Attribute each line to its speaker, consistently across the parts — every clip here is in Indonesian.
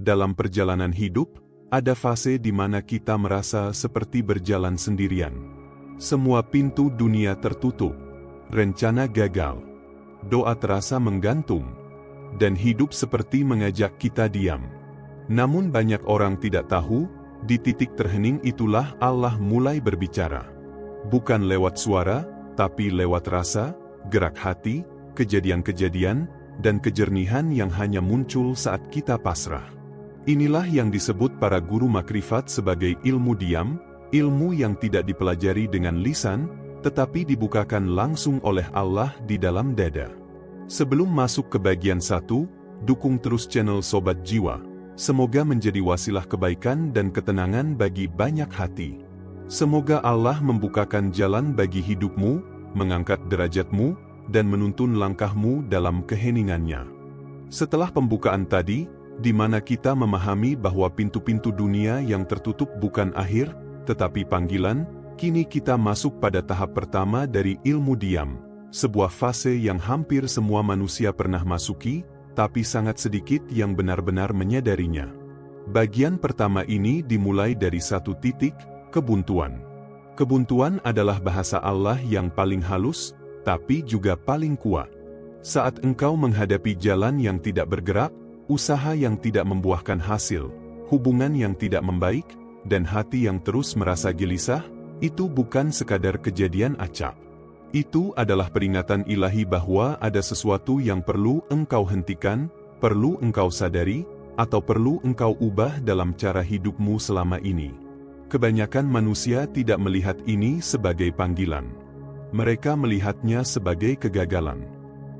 Speaker 1: Dalam perjalanan hidup, ada fase di mana kita merasa seperti berjalan sendirian. Semua pintu dunia tertutup, rencana gagal, doa terasa menggantung, dan hidup seperti mengajak kita diam. Namun banyak orang tidak tahu, di titik terhening itulah Allah mulai berbicara. Bukan lewat suara, tapi lewat rasa, gerak hati, kejadian-kejadian, dan kejernihan yang hanya muncul saat kita pasrah. Inilah yang disebut para guru makrifat sebagai ilmu diam, ilmu yang tidak dipelajari dengan lisan, tetapi dibukakan langsung oleh Allah di dalam dada. Sebelum masuk ke bagian 1, dukung terus channel Sobat Jiwa. Semoga menjadi wasilah kebaikan dan ketenangan bagi banyak hati. Semoga Allah membukakan jalan bagi hidupmu, mengangkat derajatmu, dan menuntun langkahmu dalam keheningannya. Setelah pembukaan tadi, di mana kita memahami bahwa pintu-pintu dunia yang tertutup bukan akhir, tetapi panggilan, kini kita masuk pada tahap pertama dari ilmu diam, sebuah fase yang hampir semua manusia pernah masuki, tapi sangat sedikit yang benar-benar menyadarinya. Bagian pertama ini dimulai dari satu titik, kebuntuan. Kebuntuan adalah bahasa Allah yang paling halus, tapi juga paling kuat. Saat engkau menghadapi jalan yang tidak bergerak, usaha yang tidak membuahkan hasil, hubungan yang tidak membaik, dan hati yang terus merasa gelisah, itu bukan sekadar kejadian acak. Itu adalah peringatan ilahi bahwa ada sesuatu yang perlu engkau hentikan, perlu engkau sadari, atau perlu engkau ubah dalam cara hidupmu selama ini. Kebanyakan manusia tidak melihat ini sebagai panggilan. Mereka melihatnya sebagai kegagalan.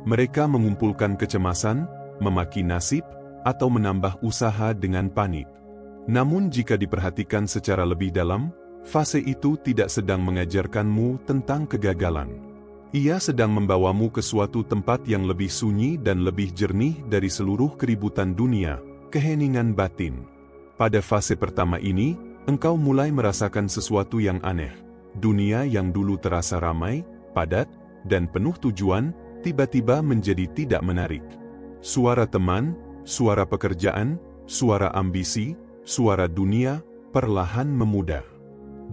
Speaker 1: Mereka mengumpulkan kecemasan, memaki nasib, atau menambah usaha dengan panik. Namun jika diperhatikan secara lebih dalam, fase itu tidak sedang mengajarkanmu tentang kegagalan. Ia sedang membawamu ke suatu tempat yang lebih sunyi dan lebih jernih dari seluruh keributan dunia, keheningan batin. Pada fase pertama ini, engkau mulai merasakan sesuatu yang aneh. Dunia yang dulu terasa ramai, padat, dan penuh tujuan, tiba-tiba menjadi tidak menarik. Suara teman, suara pekerjaan, suara ambisi, suara dunia, perlahan memudar.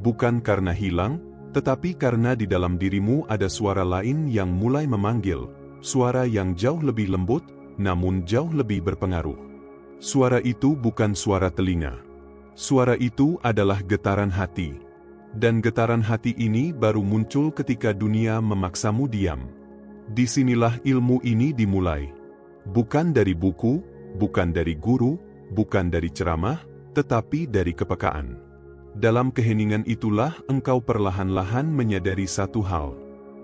Speaker 1: Bukan karena hilang, tetapi karena di dalam dirimu ada suara lain yang mulai memanggil, suara yang jauh lebih lembut, namun jauh lebih berpengaruh. Suara itu bukan suara telinga. Suara itu adalah getaran hati. Dan getaran hati ini baru muncul ketika dunia memaksamu diam. Disinilah ilmu ini dimulai. Bukan dari buku, bukan dari guru, bukan dari ceramah, tetapi dari kepekaan. Dalam keheningan itulah engkau perlahan-lahan menyadari satu hal.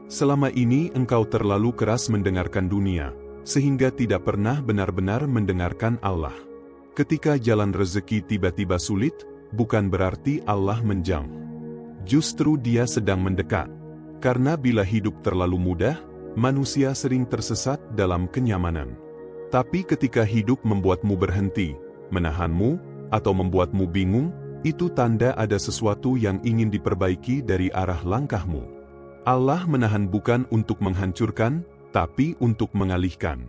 Speaker 1: Selama ini engkau terlalu keras mendengarkan dunia, sehingga tidak pernah benar-benar mendengarkan Allah. Ketika jalan rezeki tiba-tiba sulit, bukan berarti Allah menjauh. Justru Dia sedang mendekat. Karena bila hidup terlalu mudah, manusia sering tersesat dalam kenyamanan. Tapi ketika hidup membuatmu berhenti, menahanmu, atau membuatmu bingung, itu tanda ada sesuatu yang ingin diperbaiki dari arah langkahmu. Allah menahan bukan untuk menghancurkan, tapi untuk mengalihkan.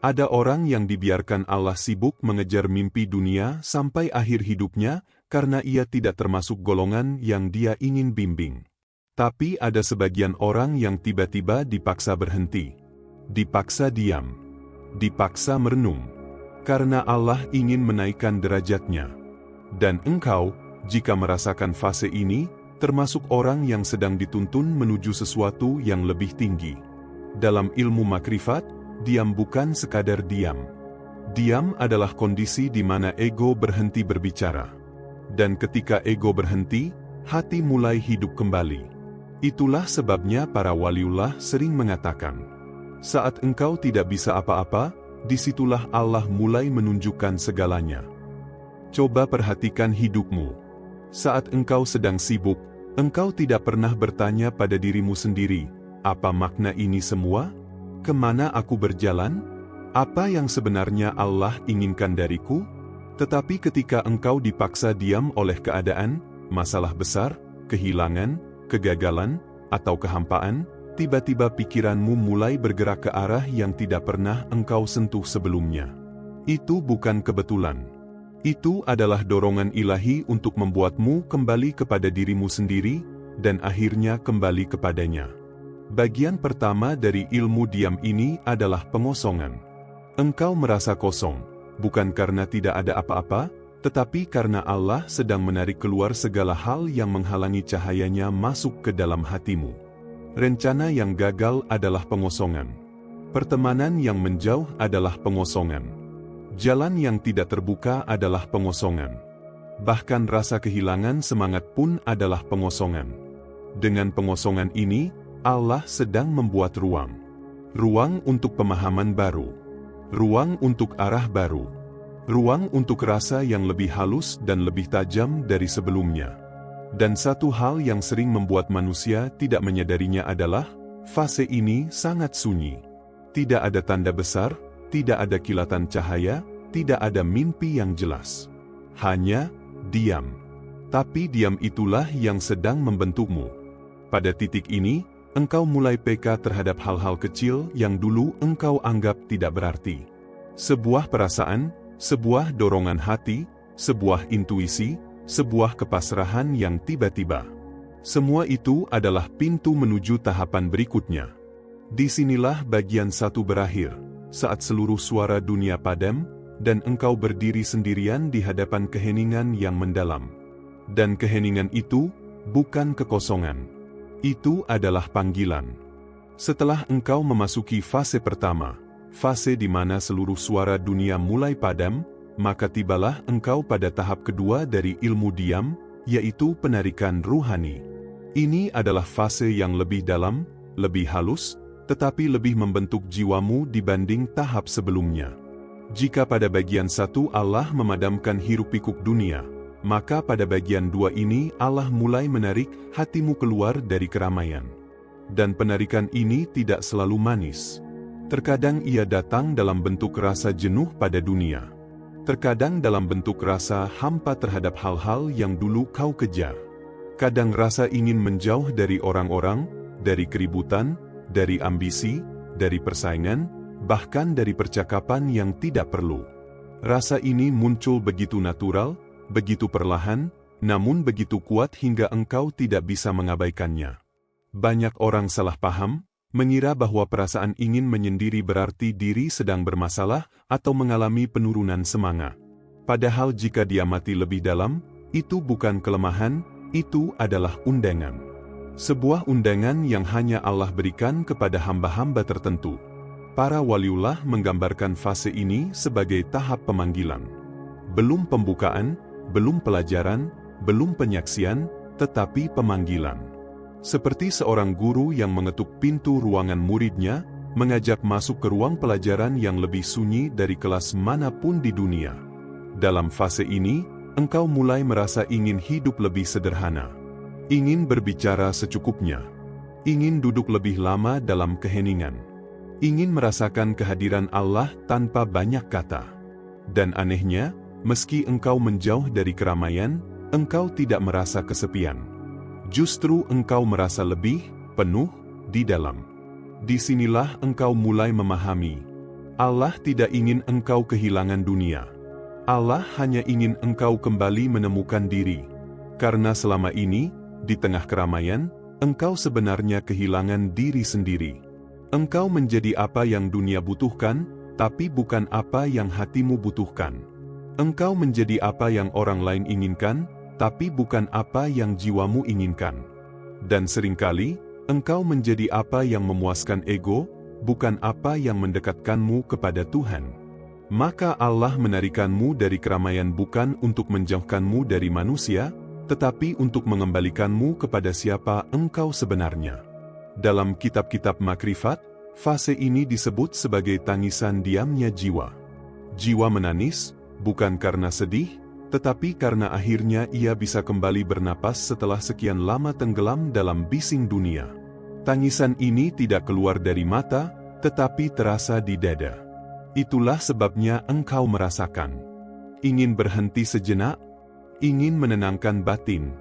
Speaker 1: Ada orang yang dibiarkan Allah sibuk mengejar mimpi dunia sampai akhir hidupnya, karena ia tidak termasuk golongan yang Dia ingin bimbing. Tapi ada sebagian orang yang tiba-tiba dipaksa berhenti, dipaksa diam, dipaksa merenung, karena Allah ingin menaikkan derajatnya. Dan engkau, jika merasakan fase ini, termasuk orang yang sedang dituntun menuju sesuatu yang lebih tinggi. Dalam ilmu makrifat, diam bukan sekadar diam. Diam adalah kondisi di mana ego berhenti berbicara. Dan ketika ego berhenti, hati mulai hidup kembali. Itulah sebabnya para waliullah sering mengatakan, saat engkau tidak bisa apa-apa, disitulah Allah mulai menunjukkan segalanya. Coba perhatikan hidupmu. Saat engkau sedang sibuk, engkau tidak pernah bertanya pada dirimu sendiri, apa makna ini semua? Kemana aku berjalan? Apa yang sebenarnya Allah inginkan dariku? Tetapi ketika engkau dipaksa diam oleh keadaan, masalah besar, kehilangan, kegagalan, atau kehampaan, tiba-tiba pikiranmu mulai bergerak ke arah yang tidak pernah engkau sentuh sebelumnya. Itu bukan kebetulan. Itu adalah dorongan ilahi untuk membuatmu kembali kepada dirimu sendiri, dan akhirnya kembali kepadanya. Bagian pertama dari ilmu diam ini adalah pengosongan. Engkau merasa kosong, bukan karena tidak ada apa-apa, tetapi karena Allah sedang menarik keluar segala hal yang menghalangi cahayanya masuk ke dalam hatimu. Rencana yang gagal adalah pengosongan. Pertemanan yang menjauh adalah pengosongan. Jalan yang tidak terbuka adalah pengosongan. Bahkan rasa kehilangan semangat pun adalah pengosongan. Dengan pengosongan ini, Allah sedang membuat ruang. Ruang untuk pemahaman baru. Ruang untuk arah baru. Ruang untuk rasa yang lebih halus dan lebih tajam dari sebelumnya. Dan satu hal yang sering membuat manusia tidak menyadarinya adalah, fase ini sangat sunyi. Tidak ada tanda besar, tidak ada kilatan cahaya, tidak ada mimpi yang jelas. Hanya diam. Tapi diam itulah yang sedang membentukmu. Pada titik ini, engkau mulai peka terhadap hal-hal kecil yang dulu engkau anggap tidak berarti. Sebuah perasaan, sebuah dorongan hati, sebuah intuisi, sebuah kepasrahan yang tiba-tiba. Semua itu adalah pintu menuju tahapan berikutnya. Disinilah bagian satu berakhir, saat seluruh suara dunia padam, dan engkau berdiri sendirian di hadapan keheningan yang mendalam. Dan keheningan itu bukan kekosongan. Itu adalah panggilan. Setelah engkau memasuki fase pertama, fase di mana seluruh suara dunia mulai padam, maka tibalah engkau pada tahap kedua dari ilmu diam, yaitu penarikan ruhani. Ini adalah fase yang lebih dalam, lebih halus, tetapi lebih membentuk jiwamu dibanding tahap sebelumnya. Jika pada bagian satu Allah memadamkan hiruk-pikuk dunia, maka pada bagian dua ini Allah mulai menarik hatimu keluar dari keramaian. Dan penarikan ini tidak selalu manis. Terkadang ia datang dalam bentuk rasa jenuh pada dunia. Terkadang dalam bentuk rasa hampa terhadap hal-hal yang dulu kau kejar. Kadang rasa ingin menjauh dari orang-orang, dari keributan, dari ambisi, dari persaingan, bahkan dari percakapan yang tidak perlu. Rasa ini muncul begitu natural, begitu perlahan, namun begitu kuat hingga engkau tidak bisa mengabaikannya. Banyak orang salah paham, mengira bahwa perasaan ingin menyendiri berarti diri sedang bermasalah atau mengalami penurunan semangat. Padahal jika diamati lebih dalam, itu bukan kelemahan, itu adalah undangan. Sebuah undangan yang hanya Allah berikan kepada hamba-hamba tertentu. Para waliullah menggambarkan fase ini sebagai tahap pemanggilan. Belum pembukaan, belum pelajaran, belum penyaksian, tetapi pemanggilan. Seperti seorang guru yang mengetuk pintu ruangan muridnya, mengajak masuk ke ruang pelajaran yang lebih sunyi dari kelas manapun di dunia. Dalam fase ini, engkau mulai merasa ingin hidup lebih sederhana. Ingin berbicara secukupnya. Ingin duduk lebih lama dalam keheningan. Ingin merasakan kehadiran Allah tanpa banyak kata. Dan anehnya, meski engkau menjauh dari keramaian, engkau tidak merasa kesepian. Justru engkau merasa lebih penuh di dalam. Disinilah engkau mulai memahami. Allah tidak ingin engkau kehilangan dunia. Allah hanya ingin engkau kembali menemukan diri. Karena selama ini, di tengah keramaian, engkau sebenarnya kehilangan diri sendiri. Engkau menjadi apa yang dunia butuhkan, tapi bukan apa yang hatimu butuhkan. Engkau menjadi apa yang orang lain inginkan, tapi bukan apa yang jiwamu inginkan. Dan seringkali, engkau menjadi apa yang memuaskan ego, bukan apa yang mendekatkanmu kepada Tuhan. Maka Allah menarikanmu dari keramaian bukan untuk menjauhkanmu dari manusia, tetapi untuk mengembalikanmu kepada siapa engkau sebenarnya. Dalam kitab-kitab makrifat, fase ini disebut sebagai tangisan diamnya jiwa. Jiwa menangis, bukan karena sedih, tetapi karena akhirnya ia bisa kembali bernapas setelah sekian lama tenggelam dalam bising dunia. Tangisan ini tidak keluar dari mata, tetapi terasa di dada. Itulah sebabnya engkau merasakan. Ingin berhenti sejenak, ingin menenangkan batin,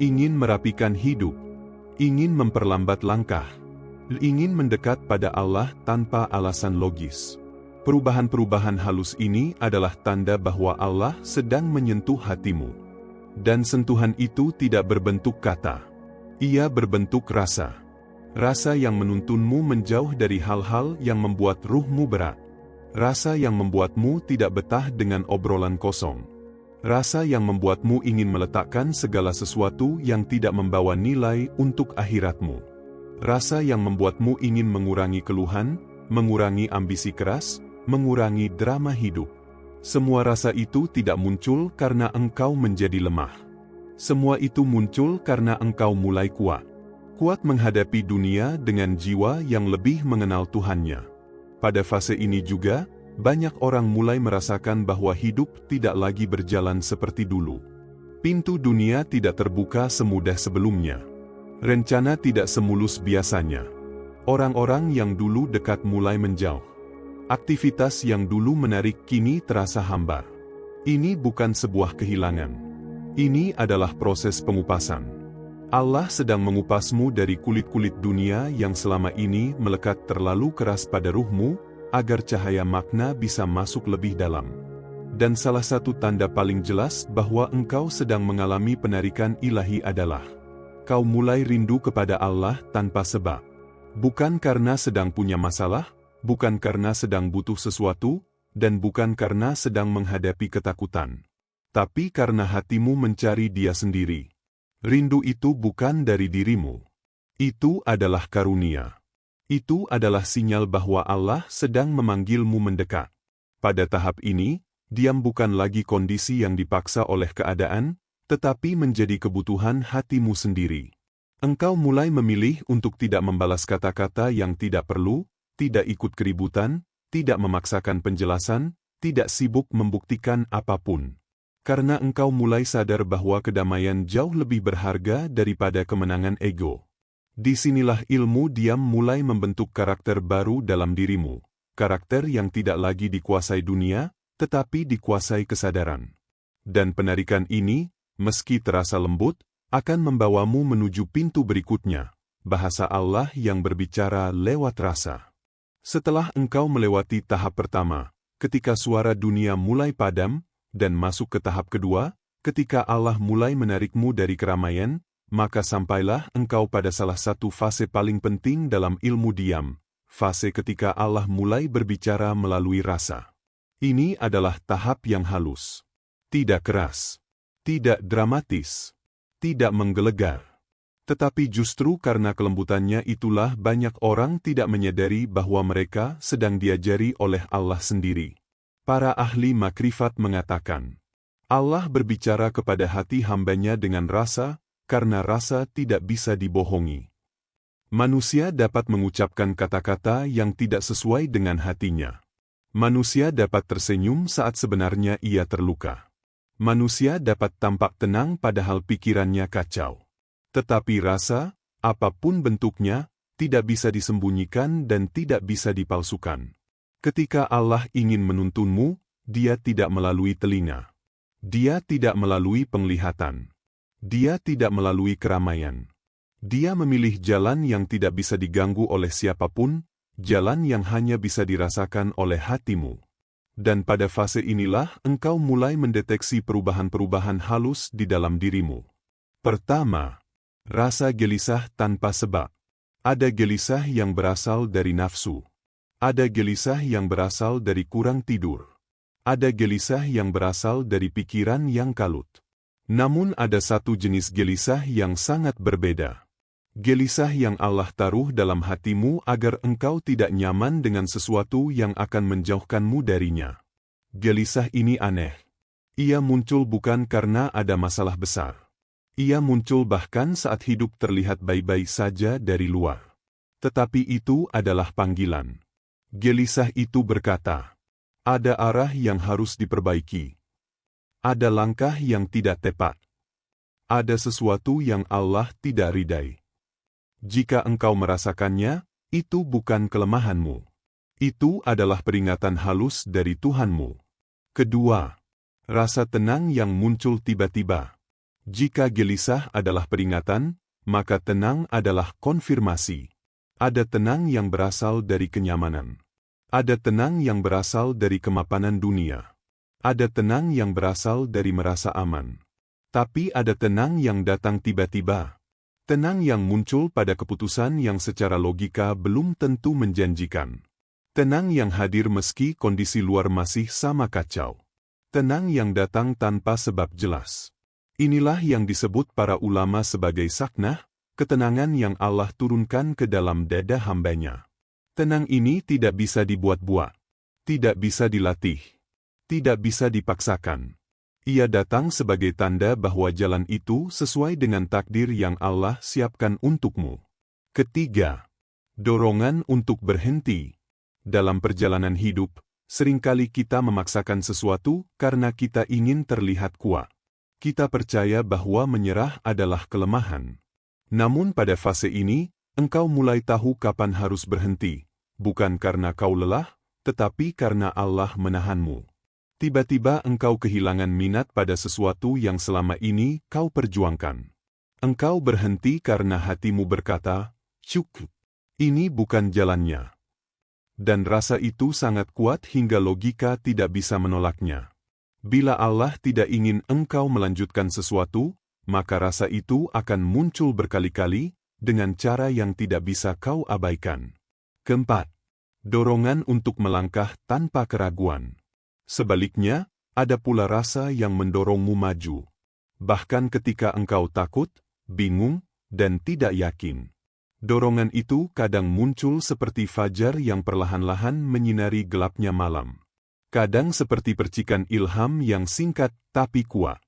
Speaker 1: ingin merapikan hidup, ingin memperlambat langkah, ingin mendekat pada Allah tanpa alasan logis. Perubahan-perubahan halus ini adalah tanda bahwa Allah sedang menyentuh hatimu. Dan sentuhan itu tidak berbentuk kata. Ia berbentuk rasa. Rasa yang menuntunmu menjauh dari hal-hal yang membuat ruhmu berat. Rasa yang membuatmu tidak betah dengan obrolan kosong. Rasa yang membuatmu ingin meletakkan segala sesuatu yang tidak membawa nilai untuk akhiratmu. Rasa yang membuatmu ingin mengurangi keluhan, mengurangi ambisi keras, mengurangi drama hidup. Semua rasa itu tidak muncul karena engkau menjadi lemah. Semua itu muncul karena engkau mulai kuat. Kuat menghadapi dunia dengan jiwa yang lebih mengenal Tuhannya. Pada fase ini juga, banyak orang mulai merasakan bahwa hidup tidak lagi berjalan seperti dulu. Pintu dunia tidak terbuka semudah sebelumnya. Rencana tidak semulus biasanya. Orang-orang yang dulu dekat mulai menjauh. Aktivitas yang dulu menarik kini terasa hambar. Ini bukan sebuah kehilangan. Ini adalah proses pengupasan. Allah sedang mengupasmu dari kulit-kulit dunia yang selama ini melekat terlalu keras pada ruhmu, agar cahaya makna bisa masuk lebih dalam. Dan salah satu tanda paling jelas bahwa engkau sedang mengalami penarikan ilahi adalah kau mulai rindu kepada Allah tanpa sebab. Bukan karena sedang punya masalah, bukan karena sedang butuh sesuatu, dan bukan karena sedang menghadapi ketakutan. Tapi karena hatimu mencari Dia sendiri. Rindu itu bukan dari dirimu. Itu adalah karunia. Itu adalah sinyal bahwa Allah sedang memanggilmu mendekat. Pada tahap ini, diam bukan lagi kondisi yang dipaksa oleh keadaan, tetapi menjadi kebutuhan hatimu sendiri. Engkau mulai memilih untuk tidak membalas kata-kata yang tidak perlu, tidak ikut keributan, tidak memaksakan penjelasan, tidak sibuk membuktikan apapun. Karena engkau mulai sadar bahwa kedamaian jauh lebih berharga daripada kemenangan ego. Disinilah ilmu diam mulai membentuk karakter baru dalam dirimu. Karakter yang tidak lagi dikuasai dunia, tetapi dikuasai kesadaran. Dan penarikan ini, meski terasa lembut, akan membawamu menuju pintu berikutnya. Bahasa Allah yang berbicara lewat rasa. Setelah engkau melewati tahap pertama, ketika suara dunia mulai padam, dan masuk ke tahap kedua, ketika Allah mulai menarikmu dari keramaian, maka sampailah engkau pada salah satu fase paling penting dalam ilmu diam, fase ketika Allah mulai berbicara melalui rasa. Ini adalah tahap yang halus. Tidak keras. Tidak dramatis. Tidak menggelegar. Tetapi justru karena kelembutannya itulah banyak orang tidak menyadari bahwa mereka sedang diajari oleh Allah sendiri. Para ahli makrifat mengatakan, Allah berbicara kepada hati hambanya dengan rasa, karena rasa tidak bisa dibohongi. Manusia dapat mengucapkan kata-kata yang tidak sesuai dengan hatinya. Manusia dapat tersenyum saat sebenarnya ia terluka. Manusia dapat tampak tenang padahal pikirannya kacau. Tetapi rasa, apapun bentuknya, tidak bisa disembunyikan dan tidak bisa dipalsukan. Ketika Allah ingin menuntunmu, Dia tidak melalui telinga. Dia tidak melalui penglihatan. Dia tidak melalui keramaian. Dia memilih jalan yang tidak bisa diganggu oleh siapapun, jalan yang hanya bisa dirasakan oleh hatimu. Dan pada fase inilah engkau mulai mendeteksi perubahan-perubahan halus di dalam dirimu. Pertama, rasa gelisah tanpa sebab. Ada gelisah yang berasal dari nafsu. Ada gelisah yang berasal dari kurang tidur. Ada gelisah yang berasal dari pikiran yang kalut. Namun ada satu jenis gelisah yang sangat berbeda. Gelisah yang Allah taruh dalam hatimu agar engkau tidak nyaman dengan sesuatu yang akan menjauhkanmu darinya. Gelisah ini aneh. Ia muncul bukan karena ada masalah besar. Ia muncul bahkan saat hidup terlihat baik-baik saja dari luar. Tetapi itu adalah panggilan. Gelisah itu berkata, ada arah yang harus diperbaiki. Ada langkah yang tidak tepat. Ada sesuatu yang Allah tidak ridai. Jika engkau merasakannya, itu bukan kelemahanmu. Itu adalah peringatan halus dari Tuhanmu. Kedua, rasa tenang yang muncul tiba-tiba. Jika gelisah adalah peringatan, maka tenang adalah konfirmasi. Ada tenang yang berasal dari kenyamanan. Ada tenang yang berasal dari kemapanan dunia. Ada tenang yang berasal dari merasa aman. Tapi ada tenang yang datang tiba-tiba. Tenang yang muncul pada keputusan yang secara logika belum tentu menjanjikan. Tenang yang hadir meski kondisi luar masih sama kacau. Tenang yang datang tanpa sebab jelas. Inilah yang disebut para ulama sebagai saknah, ketenangan yang Allah turunkan ke dalam dada hambanya. Tenang ini tidak bisa dibuat-buat, tidak bisa dilatih, tidak bisa dipaksakan. Ia datang sebagai tanda bahwa jalan itu sesuai dengan takdir yang Allah siapkan untukmu. Ketiga, dorongan untuk berhenti. Dalam perjalanan hidup, seringkali kita memaksakan sesuatu karena kita ingin terlihat kuat. Kita percaya bahwa menyerah adalah kelemahan. Namun pada fase ini, engkau mulai tahu kapan harus berhenti, bukan karena kau lelah, tetapi karena Allah menahanmu. Tiba-tiba engkau kehilangan minat pada sesuatu yang selama ini kau perjuangkan. Engkau berhenti karena hatimu berkata, "Cukup, ini bukan jalannya." Dan rasa itu sangat kuat hingga logika tidak bisa menolaknya. Bila Allah tidak ingin engkau melanjutkan sesuatu, maka rasa itu akan muncul berkali-kali, dengan cara yang tidak bisa kau abaikan. Keempat, dorongan untuk melangkah tanpa keraguan. Sebaliknya, ada pula rasa yang mendorongmu maju. Bahkan ketika engkau takut, bingung, dan tidak yakin. Dorongan itu kadang muncul seperti fajar yang perlahan-lahan menyinari gelapnya malam. Kadang seperti percikan ilham yang singkat tapi kuat.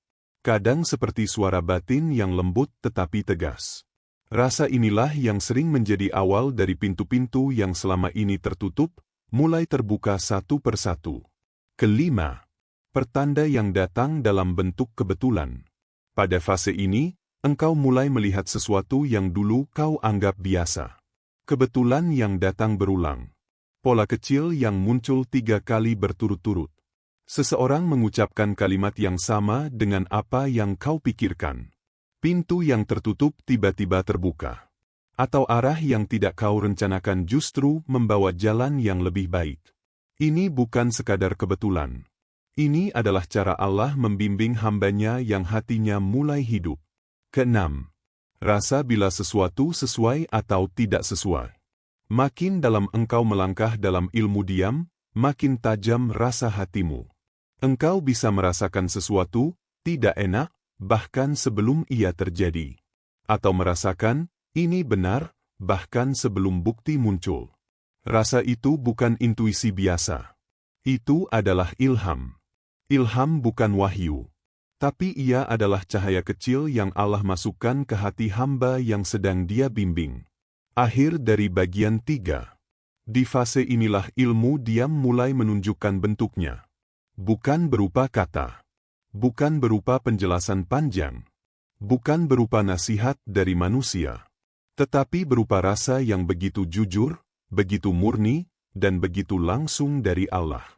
Speaker 1: Kadang seperti suara batin yang lembut tetapi tegas. Rasa inilah yang sering menjadi awal dari pintu-pintu yang selama ini tertutup, mulai terbuka satu persatu. Kelima, pertanda yang datang dalam bentuk kebetulan. Pada fase ini, engkau mulai melihat sesuatu yang dulu kau anggap biasa. Kebetulan yang datang berulang. Pola kecil yang muncul 3 kali berturut-turut. Seseorang mengucapkan kalimat yang sama dengan apa yang kau pikirkan. Pintu yang tertutup tiba-tiba terbuka. Atau arah yang tidak kau rencanakan justru membawa jalan yang lebih baik. Ini bukan sekadar kebetulan. Ini adalah cara Allah membimbing hambanya yang hatinya mulai hidup. Keenam, rasa bila sesuatu sesuai atau tidak sesuai. Makin dalam engkau melangkah dalam ilmu diam, makin tajam rasa hatimu. Engkau bisa merasakan sesuatu tidak enak, bahkan sebelum ia terjadi. Atau merasakan, ini benar, bahkan sebelum bukti muncul. Rasa itu bukan intuisi biasa. Itu adalah ilham. Ilham bukan wahyu. Tapi ia adalah cahaya kecil yang Allah masukkan ke hati hamba yang sedang Dia bimbing. Akhir dari bagian 3. Di fase inilah ilmu diam mulai menunjukkan bentuknya. Bukan berupa kata. Bukan berupa penjelasan panjang. Bukan berupa nasihat dari manusia. Tetapi berupa rasa yang begitu jujur, begitu murni, dan begitu langsung dari Allah.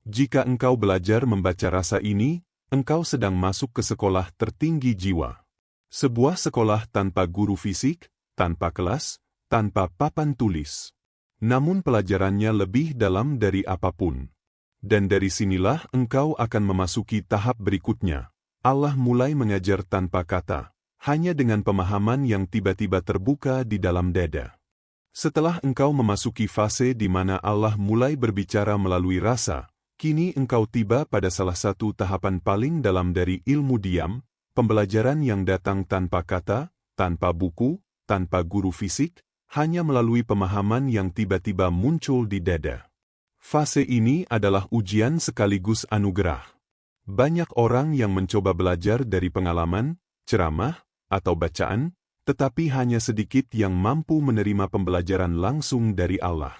Speaker 1: Jika engkau belajar membaca rasa ini, engkau sedang masuk ke sekolah tertinggi jiwa. Sebuah sekolah tanpa guru fisik, tanpa kelas, tanpa papan tulis. Namun pelajarannya lebih dalam dari apapun. Dan dari sinilah engkau akan memasuki tahap berikutnya. Allah mulai mengajar tanpa kata, hanya dengan pemahaman yang tiba-tiba terbuka di dalam dada. Setelah engkau memasuki fase di mana Allah mulai berbicara melalui rasa, kini engkau tiba pada salah satu tahapan paling dalam dari ilmu diam, pembelajaran yang datang tanpa kata, tanpa buku, tanpa guru fisik, hanya melalui pemahaman yang tiba-tiba muncul di dada. Fase ini adalah ujian sekaligus anugerah. Banyak orang yang mencoba belajar dari pengalaman, ceramah, atau bacaan, tetapi hanya sedikit yang mampu menerima pembelajaran langsung dari Allah.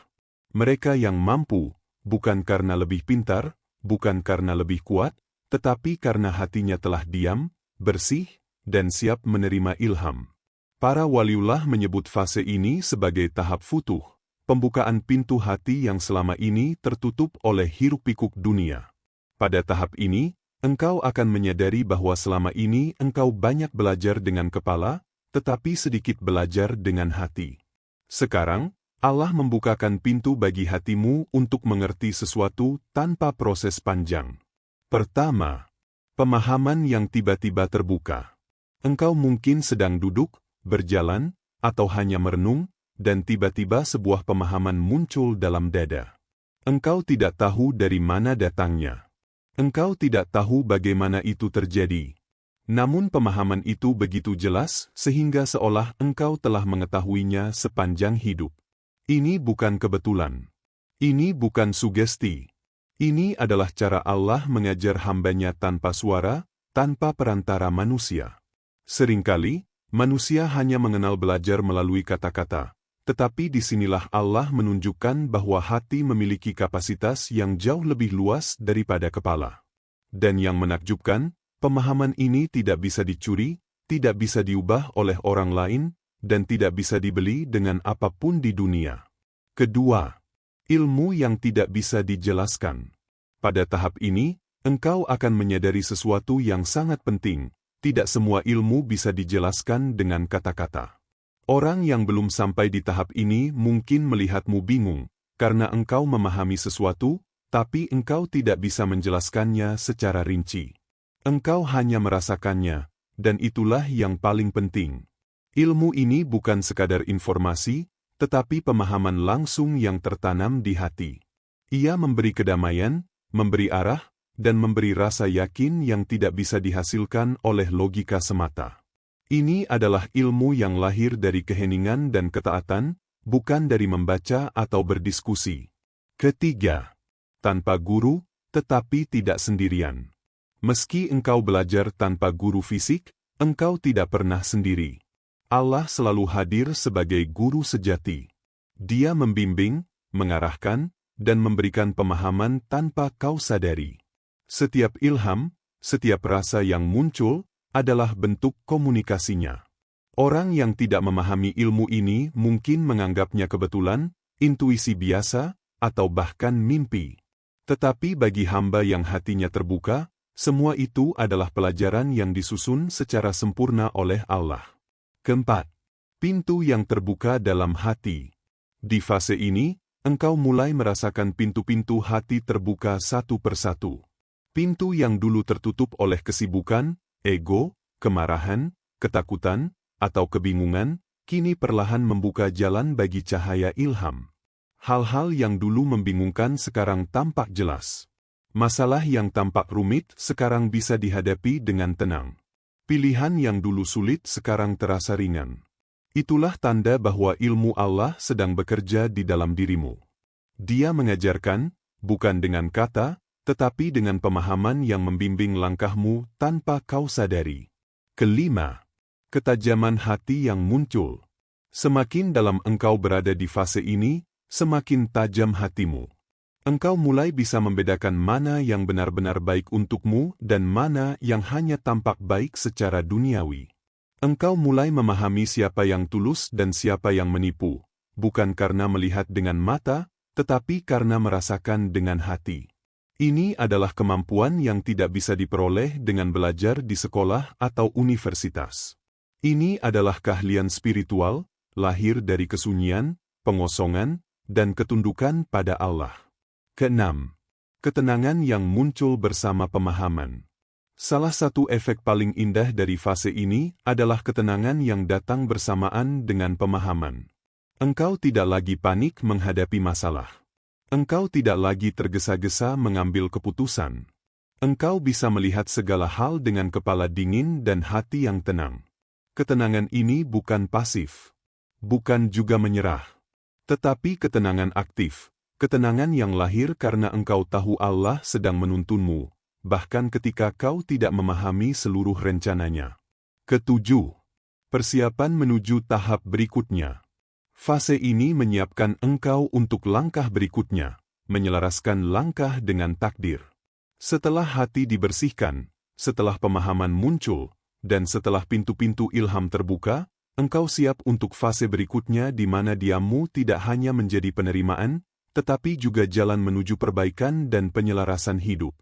Speaker 1: Mereka yang mampu, bukan karena lebih pintar, bukan karena lebih kuat, tetapi karena hatinya telah diam, bersih, dan siap menerima ilham. Para waliullah menyebut fase ini sebagai tahap futuh, pembukaan pintu hati yang selama ini tertutup oleh hiruk-pikuk dunia. Pada tahap ini, engkau akan menyadari bahwa selama ini engkau banyak belajar dengan kepala, tetapi sedikit belajar dengan hati. Sekarang, Allah membukakan pintu bagi hatimu untuk mengerti sesuatu tanpa proses panjang. Pertama, pemahaman yang tiba-tiba terbuka. Engkau mungkin sedang duduk, berjalan, atau hanya merenung, dan tiba-tiba sebuah pemahaman muncul dalam dada. Engkau tidak tahu dari mana datangnya. Engkau tidak tahu bagaimana itu terjadi. Namun pemahaman itu begitu jelas sehingga seolah engkau telah mengetahuinya sepanjang hidup. Ini bukan kebetulan. Ini bukan sugesti. Ini adalah cara Allah mengajar hamba-Nya tanpa suara, tanpa perantara manusia. Seringkali, manusia hanya mengenal belajar melalui kata-kata, tetapi disinilah Allah menunjukkan bahwa hati memiliki kapasitas yang jauh lebih luas daripada kepala. Dan yang menakjubkan, pemahaman ini tidak bisa dicuri, tidak bisa diubah oleh orang lain, dan tidak bisa dibeli dengan apapun di dunia. Kedua, ilmu yang tidak bisa dijelaskan. Pada tahap ini, engkau akan menyadari sesuatu yang sangat penting. Tidak semua ilmu bisa dijelaskan dengan kata-kata. Orang yang belum sampai di tahap ini mungkin melihatmu bingung, karena engkau memahami sesuatu, tapi engkau tidak bisa menjelaskannya secara rinci. Engkau hanya merasakannya, dan itulah yang paling penting. Ilmu ini bukan sekadar informasi, tetapi pemahaman langsung yang tertanam di hati. Ia memberi kedamaian, memberi arah, dan memberi rasa yakin yang tidak bisa dihasilkan oleh logika semata. Ini adalah ilmu yang lahir dari keheningan dan ketaatan, bukan dari membaca atau berdiskusi. Ketiga, tanpa guru, tetapi tidak sendirian. Meski engkau belajar tanpa guru fisik, engkau tidak pernah sendiri. Allah selalu hadir sebagai guru sejati. Dia membimbing, mengarahkan, dan memberikan pemahaman tanpa kau sadari. Setiap ilham, setiap rasa yang muncul, adalah bentuk komunikasinya. Orang yang tidak memahami ilmu ini mungkin menganggapnya kebetulan, intuisi biasa, atau bahkan mimpi. Tetapi bagi hamba yang hatinya terbuka, semua itu adalah pelajaran yang disusun secara sempurna oleh Allah. Keempat, pintu yang terbuka dalam hati. Di fase ini, engkau mulai merasakan pintu-pintu hati terbuka satu persatu. Pintu yang dulu tertutup oleh kesibukan, ego, kemarahan, ketakutan, atau kebingungan, kini perlahan membuka jalan bagi cahaya ilham. Hal-hal yang dulu membingungkan sekarang tampak jelas. Masalah yang tampak rumit sekarang bisa dihadapi dengan tenang. Pilihan yang dulu sulit sekarang terasa ringan. Itulah tanda bahwa ilmu Allah sedang bekerja di dalam dirimu. Dia mengajarkan, bukan dengan kata, tetapi dengan pemahaman yang membimbing langkahmu tanpa kau sadari. Kelima, ketajaman hati yang muncul. Semakin dalam engkau berada di fase ini, semakin tajam hatimu. Engkau mulai bisa membedakan mana yang benar-benar baik untukmu dan mana yang hanya tampak baik secara duniawi. Engkau mulai memahami siapa yang tulus dan siapa yang menipu, bukan karena melihat dengan mata, tetapi karena merasakan dengan hati. Ini adalah kemampuan yang tidak bisa diperoleh dengan belajar di sekolah atau universitas. Ini adalah keahlian spiritual, lahir dari kesunyian, pengosongan, dan ketundukan pada Allah. Keenam, ketenangan yang muncul bersama pemahaman. Salah satu efek paling indah dari fase ini adalah ketenangan yang datang bersamaan dengan pemahaman. Engkau tidak lagi panik menghadapi masalah. Engkau tidak lagi tergesa-gesa mengambil keputusan. Engkau bisa melihat segala hal dengan kepala dingin dan hati yang tenang. Ketenangan ini bukan pasif, bukan juga menyerah, tetapi ketenangan aktif. Ketenangan yang lahir karena engkau tahu Allah sedang menuntunmu, bahkan ketika kau tidak memahami seluruh rencananya. Ketujuh, persiapan menuju tahap berikutnya. Fase ini menyiapkan engkau untuk langkah berikutnya, menyelaraskan langkah dengan takdir. Setelah hati dibersihkan, setelah pemahaman muncul, dan setelah pintu-pintu ilham terbuka, engkau siap untuk fase berikutnya di mana diammu tidak hanya menjadi penerimaan, tetapi juga jalan menuju perbaikan dan penyelarasan hidup.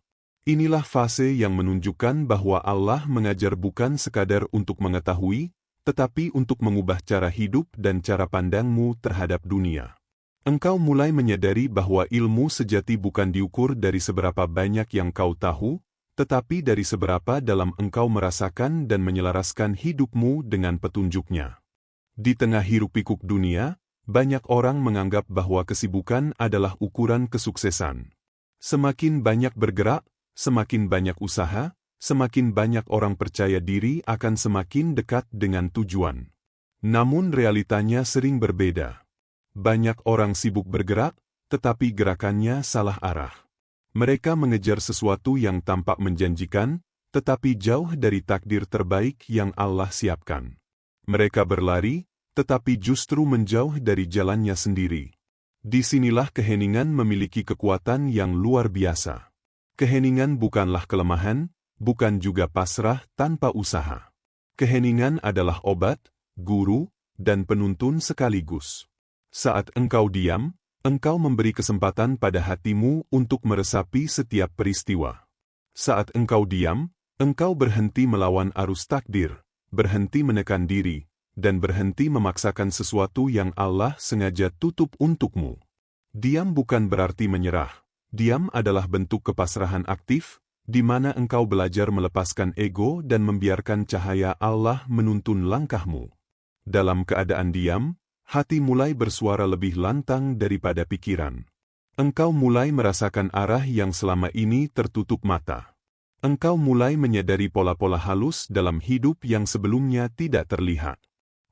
Speaker 1: Inilah fase yang menunjukkan bahwa Allah mengajar bukan sekadar untuk mengetahui, tetapi untuk mengubah cara hidup dan cara pandangmu terhadap dunia. Engkau mulai menyadari bahwa ilmu sejati bukan diukur dari seberapa banyak yang kau tahu, tetapi dari seberapa dalam engkau merasakan dan menyelaraskan hidupmu dengan petunjuknya. Di tengah hiruk-pikuk dunia, banyak orang menganggap bahwa kesibukan adalah ukuran kesuksesan. Semakin banyak bergerak, semakin banyak usaha, semakin banyak orang percaya diri akan semakin dekat dengan tujuan. Namun realitanya sering berbeda. Banyak orang sibuk bergerak, tetapi gerakannya salah arah. Mereka mengejar sesuatu yang tampak menjanjikan, tetapi jauh dari takdir terbaik yang Allah siapkan. Mereka berlari, tetapi justru menjauh dari jalannya sendiri. Disinilah keheningan memiliki kekuatan yang luar biasa. Keheningan bukanlah kelemahan, bukan juga pasrah tanpa usaha. Keheningan adalah obat, guru, dan penuntun sekaligus. Saat engkau diam, engkau memberi kesempatan pada hatimu untuk meresapi setiap peristiwa. Saat engkau diam, engkau berhenti melawan arus takdir, berhenti menekan diri, dan berhenti memaksakan sesuatu yang Allah sengaja tutup untukmu. Diam bukan berarti menyerah. Diam adalah bentuk kepasrahan aktif, di mana engkau belajar melepaskan ego dan membiarkan cahaya Allah menuntun langkahmu. Dalam keadaan diam, hati mulai bersuara lebih lantang daripada pikiran. Engkau mulai merasakan arah yang selama ini tertutup mata. Engkau mulai menyadari pola-pola halus dalam hidup yang sebelumnya tidak terlihat.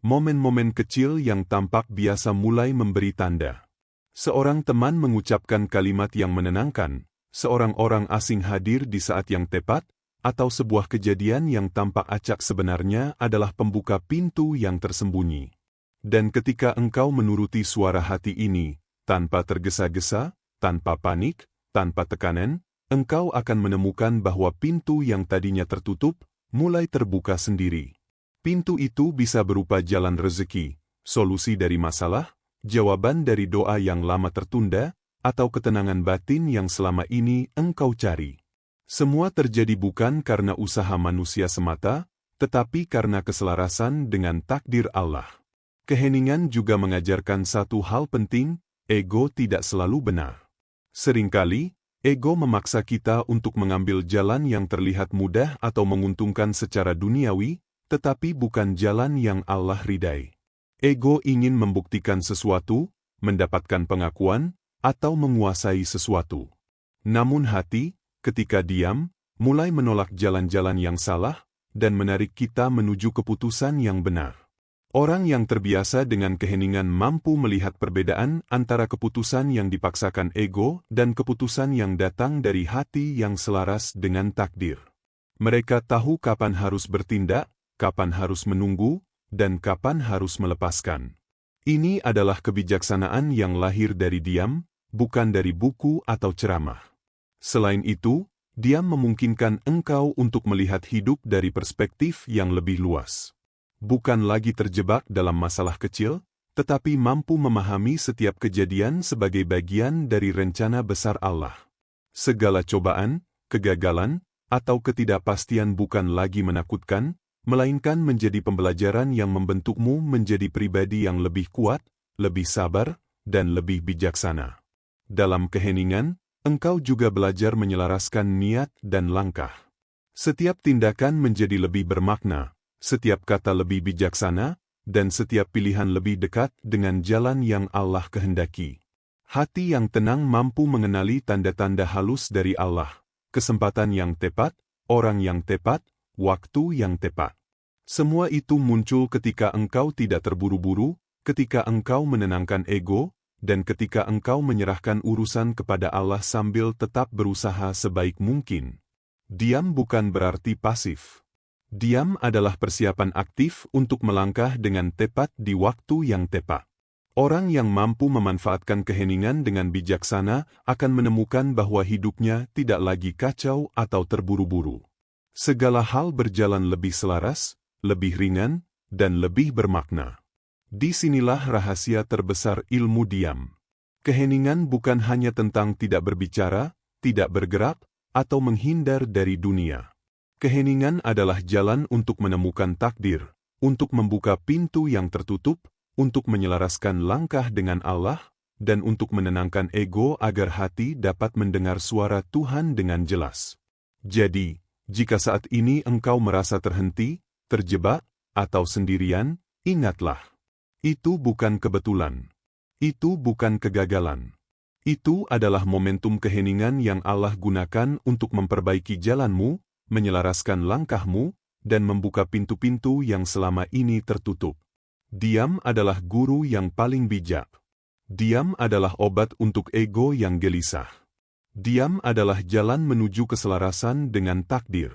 Speaker 1: Momen-momen kecil yang tampak biasa mulai memberi tanda. Seorang teman mengucapkan kalimat yang menenangkan, seorang orang asing hadir di saat yang tepat, atau sebuah kejadian yang tampak acak sebenarnya adalah pembuka pintu yang tersembunyi. Dan ketika engkau menuruti suara hati ini, tanpa tergesa-gesa, tanpa panik, tanpa tekanan, engkau akan menemukan bahwa pintu yang tadinya tertutup, mulai terbuka sendiri. Pintu itu bisa berupa jalan rezeki, solusi dari masalah, jawaban dari doa yang lama tertunda, atau ketenangan batin yang selama ini engkau cari. Semua terjadi bukan karena usaha manusia semata, tetapi karena keselarasan dengan takdir Allah. Keheningan juga mengajarkan satu hal penting, ego tidak selalu benar. Seringkali, ego memaksa kita untuk mengambil jalan yang terlihat mudah atau menguntungkan secara duniawi, tetapi bukan jalan yang Allah ridai. Ego ingin membuktikan sesuatu, mendapatkan pengakuan, atau menguasai sesuatu. Namun hati, ketika diam, mulai menolak jalan-jalan yang salah, dan menarik kita menuju keputusan yang benar. Orang yang terbiasa dengan keheningan mampu melihat perbedaan antara keputusan yang dipaksakan ego dan keputusan yang datang dari hati yang selaras dengan takdir. Mereka tahu kapan harus bertindak, kapan harus menunggu, dan kapan harus melepaskan. Ini adalah kebijaksanaan yang lahir dari diam, bukan dari buku atau ceramah. Selain itu, diam memungkinkan engkau untuk melihat hidup dari perspektif yang lebih luas. Bukan lagi terjebak dalam masalah kecil, tetapi mampu memahami setiap kejadian sebagai bagian dari rencana besar Allah. Segala cobaan, kegagalan, atau ketidakpastian bukan lagi menakutkan, melainkan menjadi pembelajaran yang membentukmu menjadi pribadi yang lebih kuat, lebih sabar, dan lebih bijaksana. Dalam keheningan, engkau juga belajar menyelaraskan niat dan langkah. Setiap tindakan menjadi lebih bermakna, setiap kata lebih bijaksana, dan setiap pilihan lebih dekat dengan jalan yang Allah kehendaki. Hati yang tenang mampu mengenali tanda-tanda halus dari Allah, kesempatan yang tepat, orang yang tepat, waktu yang tepat. Semua itu muncul ketika engkau tidak terburu-buru, ketika engkau menenangkan ego, dan ketika engkau menyerahkan urusan kepada Allah sambil tetap berusaha sebaik mungkin. Diam bukan berarti pasif. Diam adalah persiapan aktif untuk melangkah dengan tepat di waktu yang tepat. Orang yang mampu memanfaatkan keheningan dengan bijaksana akan menemukan bahwa hidupnya tidak lagi kacau atau terburu-buru. Segala hal berjalan lebih selaras, lebih ringan, dan lebih bermakna. Disinilah rahasia terbesar ilmu diam. Keheningan bukan hanya tentang tidak berbicara, tidak bergerak, atau menghindar dari dunia. Keheningan adalah jalan untuk menemukan takdir, untuk membuka pintu yang tertutup, untuk menyelaraskan langkah dengan Allah, dan untuk menenangkan ego agar hati dapat mendengar suara Tuhan dengan jelas. Jadi, jika saat ini engkau merasa terhenti, terjebak, atau sendirian, ingatlah. Itu bukan kebetulan. Itu bukan kegagalan. Itu adalah momentum keheningan yang Allah gunakan untuk memperbaiki jalanmu, menyelaraskan langkahmu, dan membuka pintu-pintu yang selama ini tertutup. Diam adalah guru yang paling bijak. Diam adalah obat untuk ego yang gelisah. Diam adalah jalan menuju keselarasan dengan takdir.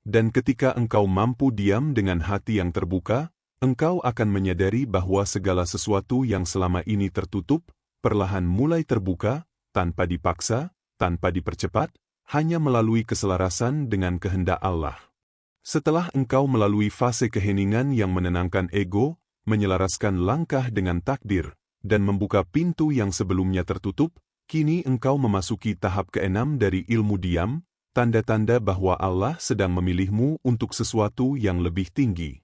Speaker 1: Dan ketika engkau mampu diam dengan hati yang terbuka, engkau akan menyadari bahwa segala sesuatu yang selama ini tertutup, perlahan mulai terbuka, tanpa dipaksa, tanpa dipercepat, hanya melalui keselarasan dengan kehendak Allah. Setelah engkau melalui fase keheningan yang menenangkan ego, menyelaraskan langkah dengan takdir, dan membuka pintu yang sebelumnya tertutup, kini engkau memasuki tahap keenam dari ilmu diam, tanda-tanda bahwa Allah sedang memilihmu untuk sesuatu yang lebih tinggi.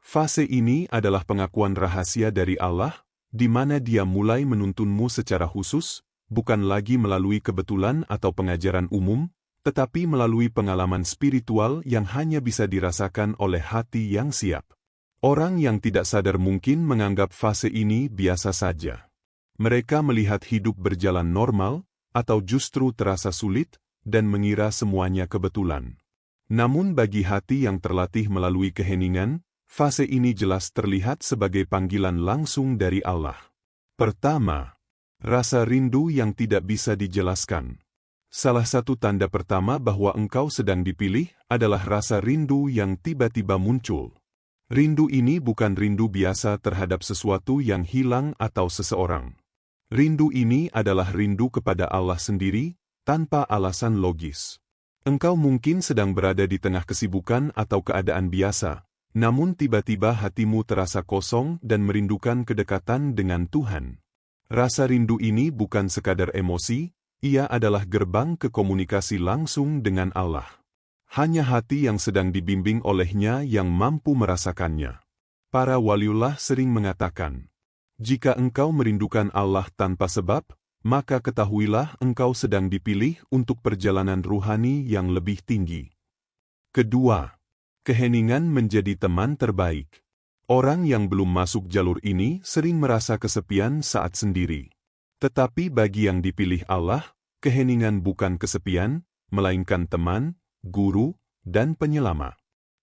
Speaker 1: Fase ini adalah pengakuan rahasia dari Allah, di mana Dia mulai menuntunmu secara khusus, bukan lagi melalui kebetulan atau pengajaran umum, tetapi melalui pengalaman spiritual yang hanya bisa dirasakan oleh hati yang siap. Orang yang tidak sadar mungkin menganggap fase ini biasa saja. Mereka melihat hidup berjalan normal, atau justru terasa sulit, dan mengira semuanya kebetulan. Namun bagi hati yang terlatih melalui keheningan, fase ini jelas terlihat sebagai panggilan langsung dari Allah. Pertama, rasa rindu yang tidak bisa dijelaskan. Salah satu tanda pertama bahwa engkau sedang dipilih adalah rasa rindu yang tiba-tiba muncul. Rindu ini bukan rindu biasa terhadap sesuatu yang hilang atau seseorang. Rindu ini adalah rindu kepada Allah sendiri, tanpa alasan logis. Engkau mungkin sedang berada di tengah kesibukan atau keadaan biasa, namun tiba-tiba hatimu terasa kosong dan merindukan kedekatan dengan Tuhan. Rasa rindu ini bukan sekadar emosi, ia adalah gerbang ke komunikasi langsung dengan Allah. Hanya hati yang sedang dibimbing olehnya yang mampu merasakannya. Para waliullah sering mengatakan, jika engkau merindukan Allah tanpa sebab, maka ketahuilah engkau sedang dipilih untuk perjalanan ruhani yang lebih tinggi. Kedua, keheningan menjadi teman terbaik. Orang yang belum masuk jalur ini sering merasa kesepian saat sendiri. Tetapi bagi yang dipilih Allah, keheningan bukan kesepian, melainkan teman, guru, dan penyelamat.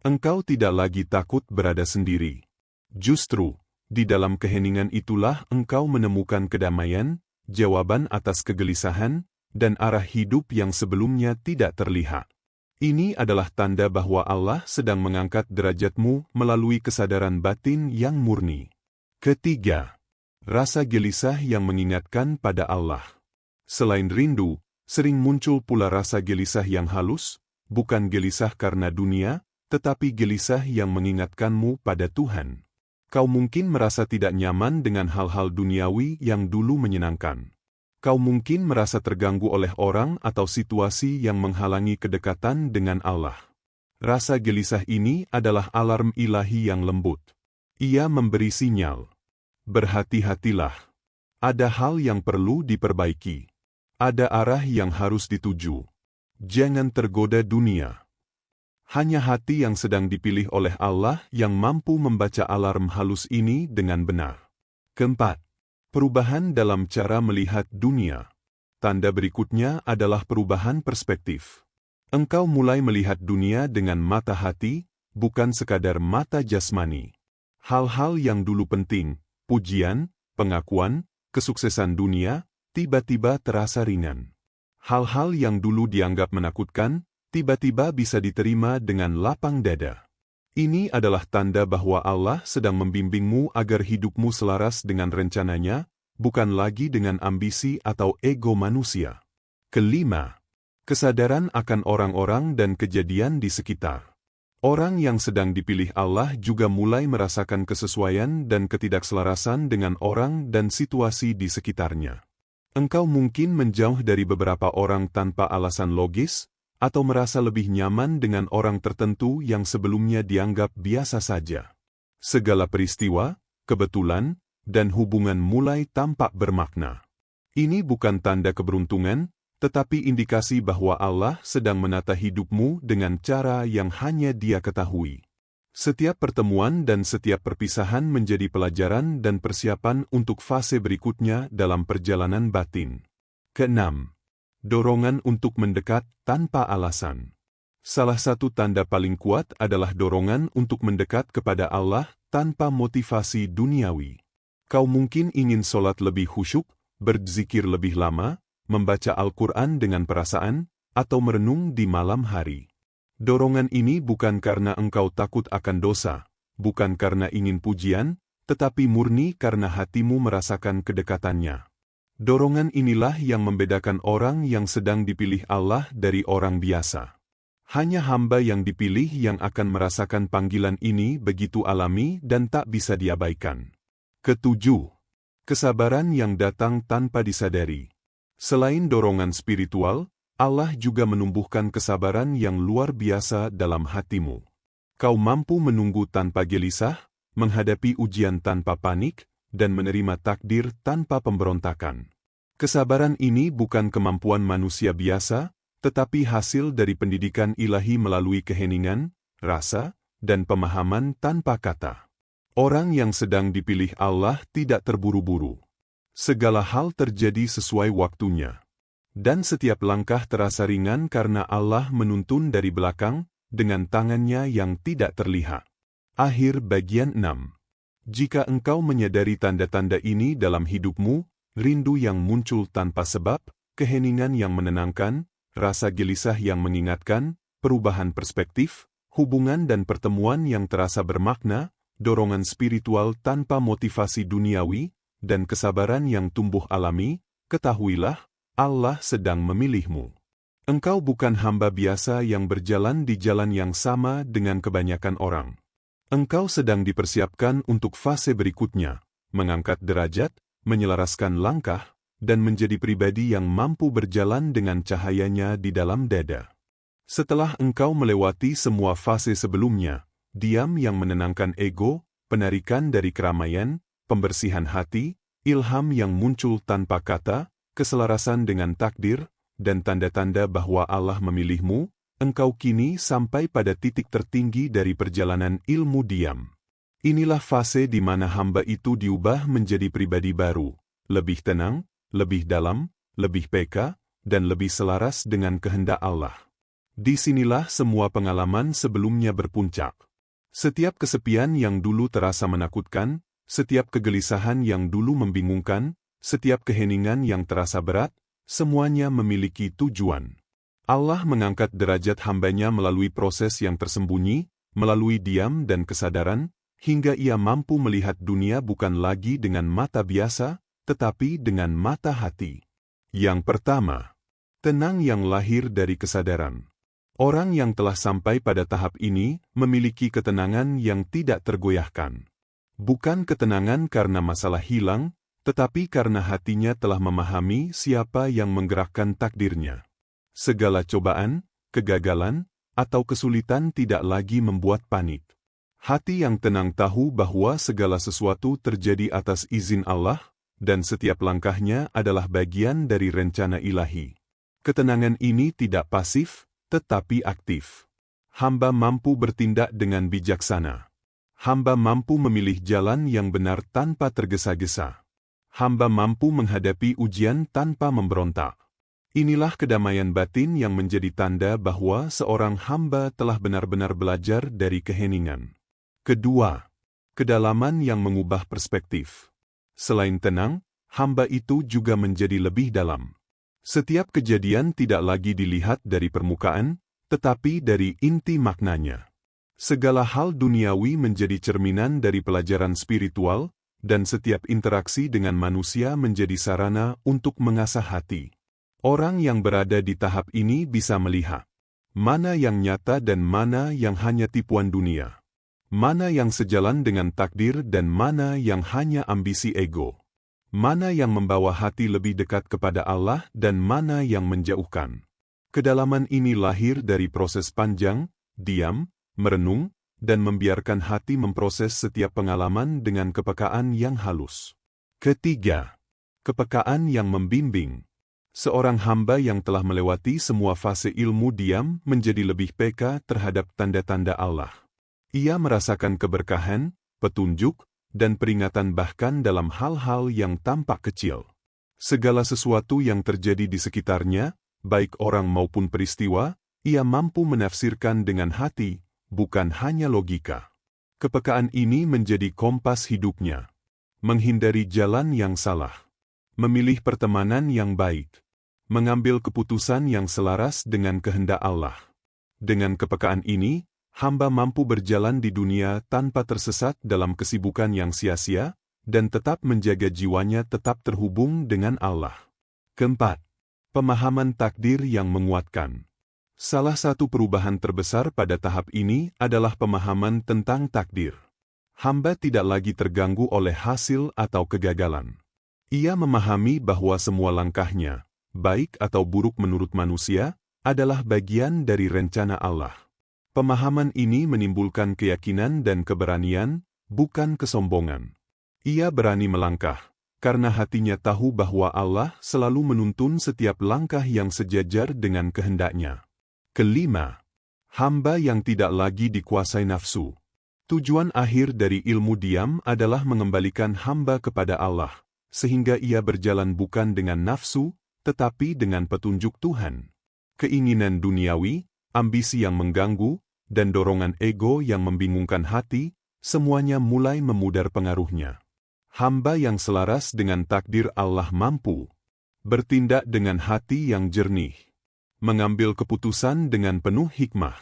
Speaker 1: Engkau tidak lagi takut berada sendiri. Justru, di dalam keheningan itulah engkau menemukan kedamaian, jawaban atas kegelisahan, dan arah hidup yang sebelumnya tidak terlihat. Ini adalah tanda bahwa Allah sedang mengangkat derajatmu melalui kesadaran batin yang murni. Ketiga, rasa gelisah yang mengingatkan pada Allah. Selain rindu, sering muncul pula rasa gelisah yang halus, bukan gelisah karena dunia, tetapi gelisah yang mengingatkanmu pada Tuhan. Kau mungkin merasa tidak nyaman dengan hal-hal duniawi yang dulu menyenangkan. Kau mungkin merasa terganggu oleh orang atau situasi yang menghalangi kedekatan dengan Allah. Rasa gelisah ini adalah alarm ilahi yang lembut. Ia memberi sinyal. Berhati-hatilah. Ada hal yang perlu diperbaiki. Ada arah yang harus dituju. Jangan tergoda dunia. Hanya hati yang sedang dipilih oleh Allah yang mampu membaca alarm halus ini dengan benar. Keempat, perubahan dalam cara melihat dunia. Tanda berikutnya adalah perubahan perspektif. Engkau mulai melihat dunia dengan mata hati, bukan sekadar mata jasmani. Hal-hal yang dulu penting, pujian, pengakuan, kesuksesan dunia, tiba-tiba terasa ringan. Hal-hal yang dulu dianggap menakutkan, tiba-tiba bisa diterima dengan lapang dada. Ini adalah tanda bahwa Allah sedang membimbingmu agar hidupmu selaras dengan rencananya, bukan lagi dengan ambisi atau ego manusia. Kelima, kesadaran akan orang-orang dan kejadian di sekitar. Orang yang sedang dipilih Allah juga mulai merasakan kesesuaian dan ketidakselarasan dengan orang dan situasi di sekitarnya. Engkau mungkin menjauh dari beberapa orang tanpa alasan logis, atau merasa lebih nyaman dengan orang tertentu yang sebelumnya dianggap biasa saja. Segala peristiwa, kebetulan, dan hubungan mulai tampak bermakna. Ini bukan tanda keberuntungan, tetapi indikasi bahwa Allah sedang menata hidupmu dengan cara yang hanya Dia ketahui. Setiap pertemuan dan setiap perpisahan menjadi pelajaran dan persiapan untuk fase berikutnya dalam perjalanan batin. Keenam, dorongan untuk mendekat tanpa alasan. Salah satu tanda paling kuat adalah dorongan untuk mendekat kepada Allah tanpa motivasi duniawi. Kau mungkin ingin sholat lebih khusyuk, berzikir lebih lama, membaca Al-Quran dengan perasaan, atau merenung di malam hari. Dorongan ini bukan karena engkau takut akan dosa, bukan karena ingin pujian, tetapi murni karena hatimu merasakan kedekatannya. Dorongan inilah yang membedakan orang yang sedang dipilih Allah dari orang biasa. Hanya hamba yang dipilih yang akan merasakan panggilan ini begitu alami dan tak bisa diabaikan. Ketujuh, kesabaran yang datang tanpa disadari. Selain dorongan spiritual, Allah juga menumbuhkan kesabaran yang luar biasa dalam hatimu. Kau mampu menunggu tanpa gelisah, menghadapi ujian tanpa panik, dan menerima takdir tanpa pemberontakan. Kesabaran ini bukan kemampuan manusia biasa, tetapi hasil dari pendidikan ilahi melalui keheningan, rasa, dan pemahaman tanpa kata. Orang yang sedang dipilih Allah tidak terburu-buru. Segala hal terjadi sesuai waktunya. Dan setiap langkah terasa ringan karena Allah menuntun dari belakang, dengan tangannya yang tidak terlihat. Akhir bagian 6. Jika engkau menyadari tanda-tanda ini dalam hidupmu, rindu yang muncul tanpa sebab, keheningan yang menenangkan, rasa gelisah yang mengingatkan, perubahan perspektif, hubungan dan pertemuan yang terasa bermakna, dorongan spiritual tanpa motivasi duniawi, dan kesabaran yang tumbuh alami, ketahuilah, Allah sedang memilihmu. Engkau bukan hamba biasa yang berjalan di jalan yang sama dengan kebanyakan orang. Engkau sedang dipersiapkan untuk fase berikutnya, mengangkat derajat, menyelaraskan langkah, dan menjadi pribadi yang mampu berjalan dengan cahayanya di dalam dada. Setelah engkau melewati semua fase sebelumnya, diam yang menenangkan ego, penarikan dari keramaian, pembersihan hati, ilham yang muncul tanpa kata, keselarasan dengan takdir, dan tanda-tanda bahwa Allah memilihmu, engkau kini sampai pada titik tertinggi dari perjalanan ilmu diam. Inilah fase di mana hamba itu diubah menjadi pribadi baru, lebih tenang, lebih dalam, lebih peka, dan lebih selaras dengan kehendak Allah. Disinilah semua pengalaman sebelumnya berpuncak. Setiap kesepian yang dulu terasa menakutkan, setiap kegelisahan yang dulu membingungkan, setiap keheningan yang terasa berat, semuanya memiliki tujuan. Allah mengangkat derajat hambanya melalui proses yang tersembunyi, melalui diam dan kesadaran, hingga ia mampu melihat dunia bukan lagi dengan mata biasa, tetapi dengan mata hati. Yang pertama, tenang yang lahir dari kesadaran. Orang yang telah sampai pada tahap ini memiliki ketenangan yang tidak tergoyahkan. Bukan ketenangan karena masalah hilang, tetapi karena hatinya telah memahami siapa yang menggerakkan takdirnya. Segala cobaan, kegagalan, atau kesulitan tidak lagi membuat panik. Hati yang tenang tahu bahwa segala sesuatu terjadi atas izin Allah, dan setiap langkahnya adalah bagian dari rencana ilahi. Ketenangan ini tidak pasif, tetapi aktif. Hamba mampu bertindak dengan bijaksana. Hamba mampu memilih jalan yang benar tanpa tergesa-gesa. Hamba mampu menghadapi ujian tanpa memberontak. Inilah kedamaian batin yang menjadi tanda bahwa seorang hamba telah benar-benar belajar dari keheningan. Kedua, kedalaman yang mengubah perspektif. Selain tenang, hamba itu juga menjadi lebih dalam. Setiap kejadian tidak lagi dilihat dari permukaan, tetapi dari inti maknanya. Segala hal duniawi menjadi cerminan dari pelajaran spiritual, dan setiap interaksi dengan manusia menjadi sarana untuk mengasah hati. Orang yang berada di tahap ini bisa melihat mana yang nyata dan mana yang hanya tipuan dunia. Mana yang sejalan dengan takdir dan mana yang hanya ambisi ego. Mana yang membawa hati lebih dekat kepada Allah dan mana yang menjauhkan. Kedalaman ini lahir dari proses panjang, diam, merenung, dan membiarkan hati memproses setiap pengalaman dengan kepekaan yang halus. Ketiga, kepekaan yang membimbing. Seorang hamba yang telah melewati semua fase ilmu diam menjadi lebih peka terhadap tanda-tanda Allah. Ia merasakan keberkahan, petunjuk, dan peringatan bahkan dalam hal-hal yang tampak kecil. Segala sesuatu yang terjadi di sekitarnya, baik orang maupun peristiwa, ia mampu menafsirkan dengan hati, bukan hanya logika. Kepekaan ini menjadi kompas hidupnya. Menghindari jalan yang salah. Memilih pertemanan yang baik. Mengambil keputusan yang selaras dengan kehendak Allah. Dengan kepekaan ini, hamba mampu berjalan di dunia tanpa tersesat dalam kesibukan yang sia-sia, dan tetap menjaga jiwanya tetap terhubung dengan Allah. Keempat, pemahaman takdir yang menguatkan. Salah satu perubahan terbesar pada tahap ini adalah pemahaman tentang takdir. Hamba tidak lagi terganggu oleh hasil atau kegagalan. Ia memahami bahwa semua langkahnya, baik atau buruk menurut manusia, adalah bagian dari rencana Allah. Pemahaman ini menimbulkan keyakinan dan keberanian, bukan kesombongan. Ia berani melangkah, karena hatinya tahu bahwa Allah selalu menuntun setiap langkah yang sejajar dengan kehendaknya. Kelima, hamba yang tidak lagi dikuasai nafsu. Tujuan akhir dari ilmu diam adalah mengembalikan hamba kepada Allah, sehingga ia berjalan bukan dengan nafsu, tetapi dengan petunjuk Tuhan. Keinginan duniawi, ambisi yang mengganggu, dan dorongan ego yang membingungkan hati, semuanya mulai memudar pengaruhnya. Hamba yang selaras dengan takdir Allah mampu bertindak dengan hati yang jernih, mengambil keputusan dengan penuh hikmah,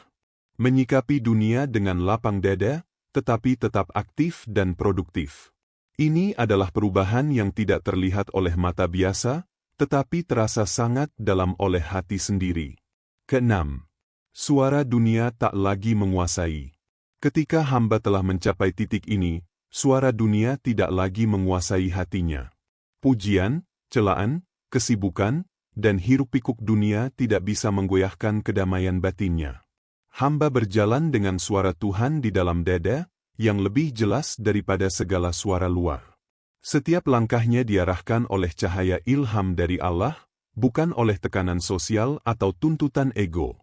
Speaker 1: menyikapi dunia dengan lapang dada, tetapi tetap aktif dan produktif. Ini adalah perubahan yang tidak terlihat oleh mata biasa, tetapi terasa sangat dalam oleh hati sendiri. Keenam, suara dunia tak lagi menguasai. Ketika hamba telah mencapai titik ini, suara dunia tidak lagi menguasai hatinya. Pujian, celaan, kesibukan, dan hiruk-pikuk dunia tidak bisa menggoyahkan kedamaian batinnya. Hamba berjalan dengan suara Tuhan di dalam dada, yang lebih jelas daripada segala suara luar. Setiap langkahnya diarahkan oleh cahaya ilham dari Allah, bukan oleh tekanan sosial atau tuntutan ego.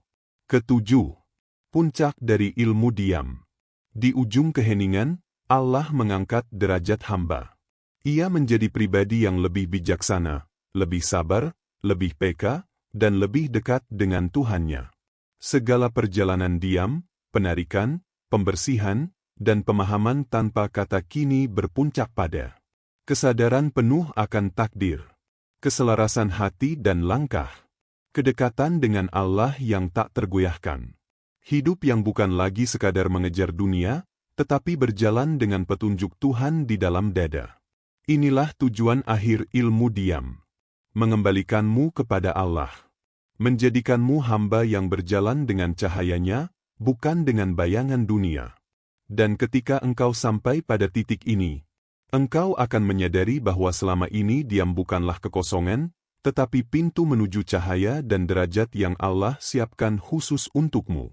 Speaker 1: Ketujuh, puncak dari ilmu diam. Di ujung keheningan, Allah mengangkat derajat hamba. Ia menjadi pribadi yang lebih bijaksana, lebih sabar, lebih peka, dan lebih dekat dengan Tuhannya. Segala perjalanan diam, penarikan, pembersihan, dan pemahaman tanpa kata kini berpuncak pada kesadaran penuh akan takdir, keselarasan hati dan langkah, kedekatan dengan Allah yang tak tergoyahkan. Hidup yang bukan lagi sekadar mengejar dunia, tetapi berjalan dengan petunjuk Tuhan di dalam dada. Inilah tujuan akhir ilmu diam. Mengembalikanmu kepada Allah. Menjadikanmu hamba yang berjalan dengan cahayanya, bukan dengan bayangan dunia. Dan ketika engkau sampai pada titik ini, engkau akan menyadari bahwa selama ini diam bukanlah kekosongan, tetapi pintu menuju cahaya dan derajat yang Allah siapkan khusus untukmu.